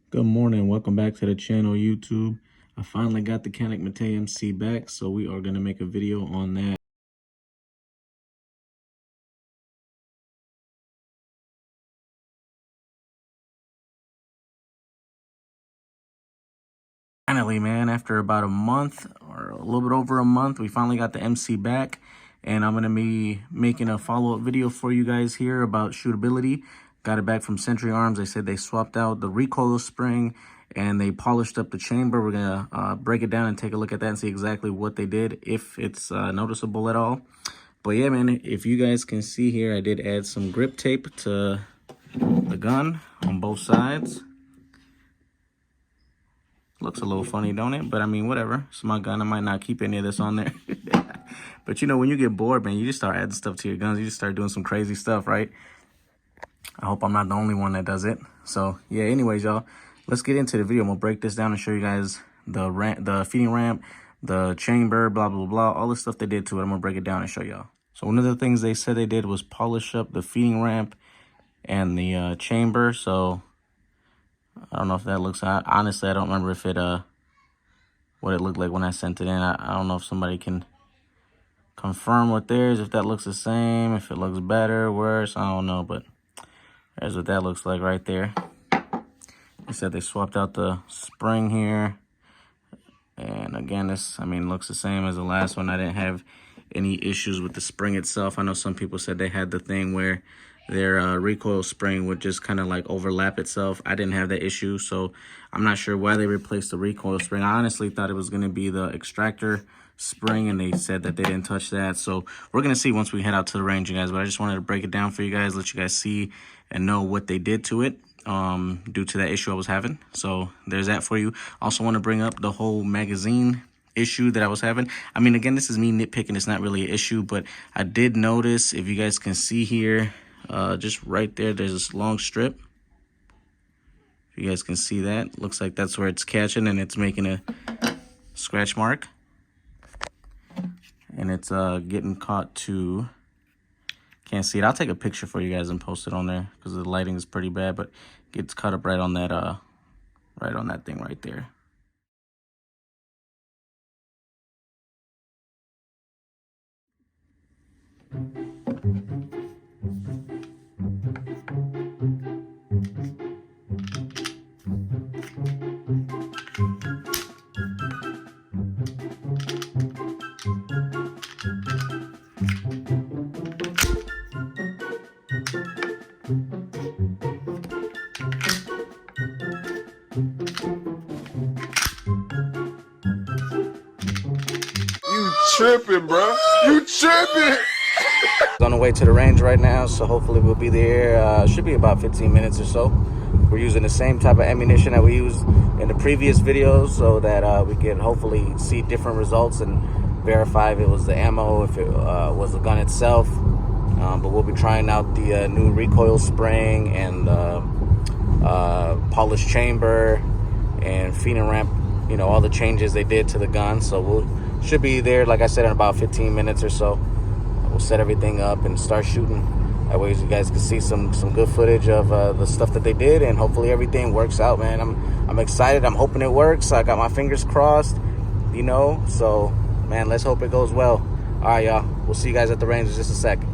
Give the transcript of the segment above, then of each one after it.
Good morning. Welcome back to the channel, YouTube. I finally got the Canik Mete MC back, so we are going to make a video on that. Finally, man, after about a month or a little bit over a month, we finally got the MC back, and I'm going to be making a follow-up video for you guys here about shootability. Got it back from Century Arms. They said they swapped out the recoil spring and they polished up the chamber. We're going to break it down and take a look at that and see exactly what they did, if it's noticeable at all. But yeah, man, if you guys can see here, I did add some grip tape to the gun on both sides. Looks a little funny, don't it? But I mean, whatever. It's my gun. I might not keep any of this on there. But you know, when you get bored, man, you just start adding stuff to your guns. You just start doing some crazy stuff, right? I hope I'm not the only one that does it. So yeah, anyways, y'all, let's get into the video. I'm gonna break this down and show you guys the feeding ramp, the chamber, blah, blah, blah, all the stuff they did to it. I'm gonna break it down and show y'all. So one of the things they said they did was polish up the feeding ramp and the chamber. So I don't know if that looks, honestly, I don't remember if it, what it looked like when I sent it in. I don't know if somebody can confirm with theirs, if that looks the same, if it looks better, worse, I don't know, but there's what that looks like right there. They said they swapped out the spring here. And again, this, I mean, looks the same as the last one. I didn't have any issues with the spring itself. I know some people said they had the thing where their recoil spring would just kind of like overlap itself. I didn't have that issue, so I'm not sure why they replaced the recoil spring. I honestly thought it was going to be the extractor spring, and they said that they didn't touch that. So we're going to see once we head out to the range, you guys. But I just wanted to break it down for you guys, let you guys see and know what they did to it due to that issue I was having. So there's that for you. Also want to bring up the whole magazine issue that I was having. I mean, again, this is me nitpicking. It's not really an issue, but I did notice, if you guys can see here, just right there, there's this long strip. If you guys can see that, looks like that's where it's catching and it's making a scratch mark. And it's getting caught to, can't see it. I'll take a picture for you guys and post it on there because the lighting is pretty bad, but it gets caught up right on that thing right there. You tripping, bro. You tripping. On the way to the range right now, so hopefully we'll be there. Should be about 15 minutes or so. We're using the same type of ammunition that we used in the previous videos so that we can hopefully see different results and verify if it was the ammo, if it was the gun itself. But we'll be trying out the new recoil spring and polished chamber and feeding ramp, you know, all the changes they did to the gun. So we'll should be there, like I said, in about 15 minutes or so. We'll set everything up and start shooting. That way you guys can see some good footage of the stuff that they did, and hopefully everything works out, man. I'm excited. I'm hoping it works. I got my fingers crossed, you know. So, man, let's hope it goes well. All right, y'all. We'll see you guys at the range in just a second.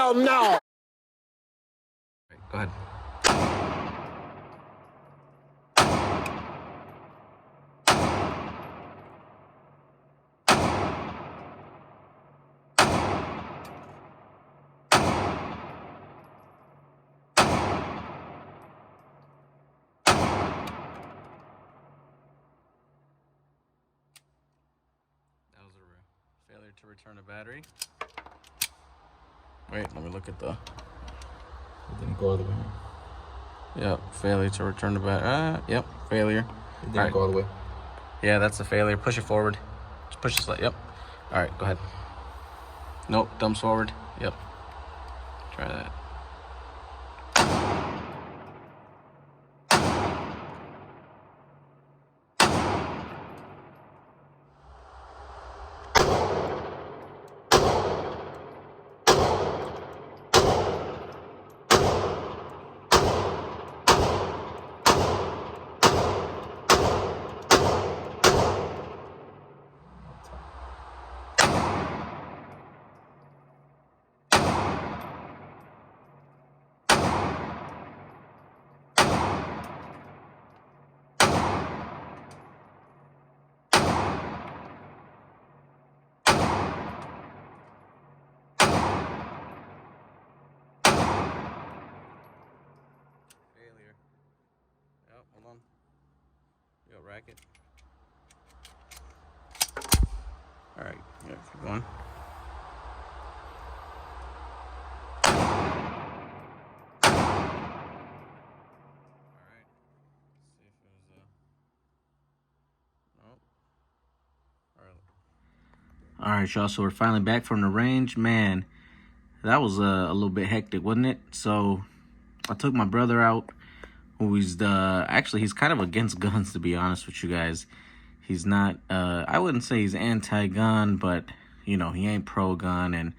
Hell no. Go ahead. That was a failure to return the battery. Wait, let me look at the. It didn't go all the way. Yep, failure to return the battery. Yep, failure. It didn't go all the way. Yeah, that's a failure. Push it forward. Just push it slightly. Yep. All right, go ahead. Nope, dumps forward. Yep. Try that. Failure. Yep, hold on. Yo, racket. All right, yeah, keep going. All right, y'all. So we're finally back from the range. Man, that was a little bit hectic, wasn't it? So I took my brother out, who's actually he's kind of against guns, to be honest with you guys. He's not. I wouldn't say he's anti-gun, but you know, he ain't pro-gun, and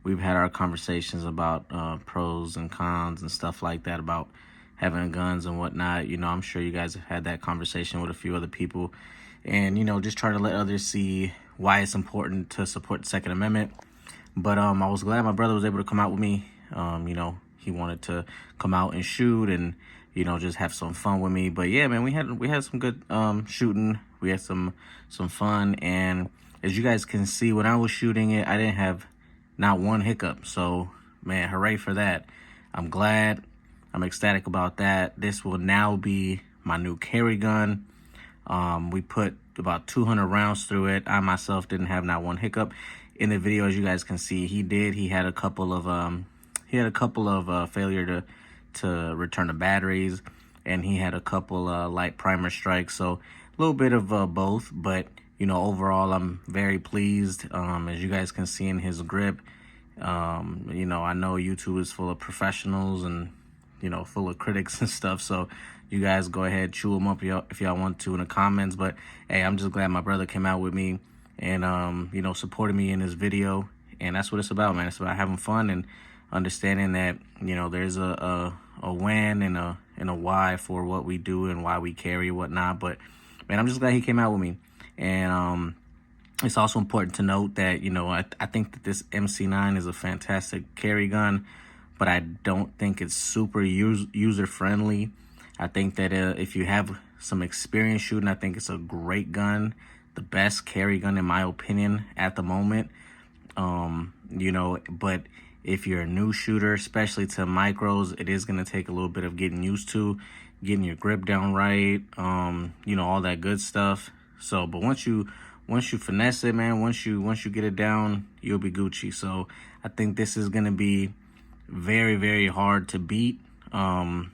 we've had our conversations about pros and cons and stuff like that about having guns and whatnot. You know, I'm sure you guys have had that conversation with a few other people, and you know, just try to let others see why it's important to support the Second Amendment. But I was glad my brother was able to come out with me. You know, he wanted to come out and shoot and, you know, just have some fun with me. But yeah, man, we had some good shooting. We had some fun, and as you guys can see, when I was shooting it, I didn't have not one hiccup. So man, hooray for that. I'm glad. I'm ecstatic about that. This will now be my new carry gun. We put about 200 rounds through it. I myself didn't have not one hiccup. In the video, as you guys can see, he did. He had a couple of failure to return the batteries, and he had a couple light primer strikes. So a little bit of both, but you know, overall, I'm very pleased. As you guys can see in his grip, you know, I know YouTube is full of professionals and, you know, full of critics and stuff. So you guys go ahead, chew them up if y'all want to in the comments. But hey, I'm just glad my brother came out with me and you know, supported me in this video. And that's what it's about, man. It's about having fun and understanding that, you know, there's a when and a why for what we do and why we carry and whatnot. But man, I'm just glad he came out with me. And it's also important to note that, you know, I think that this MC9 is a fantastic carry gun, but I don't think it's super user friendly. I think that if you have some experience shooting, I think it's a great gun, the best carry gun in my opinion at the moment. You know, but if you're a new shooter, especially to micros, it is going to take a little bit of getting used to, getting your grip down right, you know, all that good stuff. So, but once you finesse it, man, once you get it down, you'll be Gucci. So I think this is going to be very, very hard to beat. And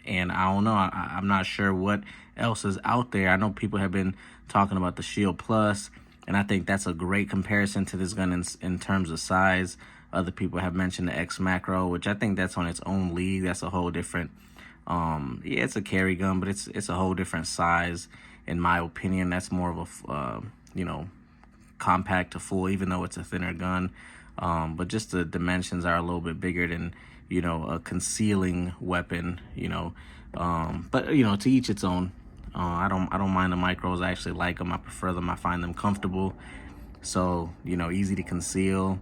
I don't know, I'm not sure what else is out there. I know people have been talking about the Shield Plus, and I think that's a great comparison to this gun in terms of size. Other people have mentioned the X Macro, which I think that's on its own league. That's a whole different, yeah, it's a carry gun, but it's a whole different size. In my opinion, that's more of a, you know, compact to full, even though it's a thinner gun. But just the dimensions are a little bit bigger than, you know, a concealing weapon, you know. But you know, to each its own. I don't mind the micros. I actually like them. I prefer them. I find them comfortable. So, you know, easy to conceal.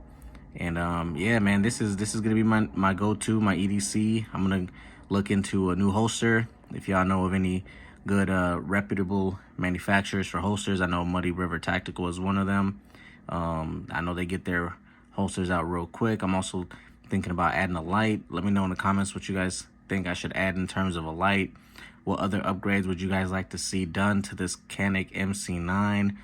And yeah, man, this is gonna be my go-to, my EDC. I'm gonna look into a new holster. If y'all know of any good reputable manufacturers for holsters, I know Muddy River Tactical is one of them. I know they get their holsters out real quick. I'm also thinking about adding a light. Let me know in the comments what you guys think I should add in terms of a light. What other upgrades would you guys like to see done to this Canik MC9?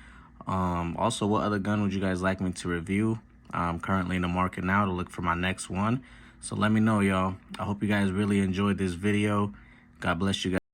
Also, what other gun would you guys like me to review? I'm currently in the market now to look for my next one. So let me know, y'all. I hope you guys really enjoyed this video. God bless you guys.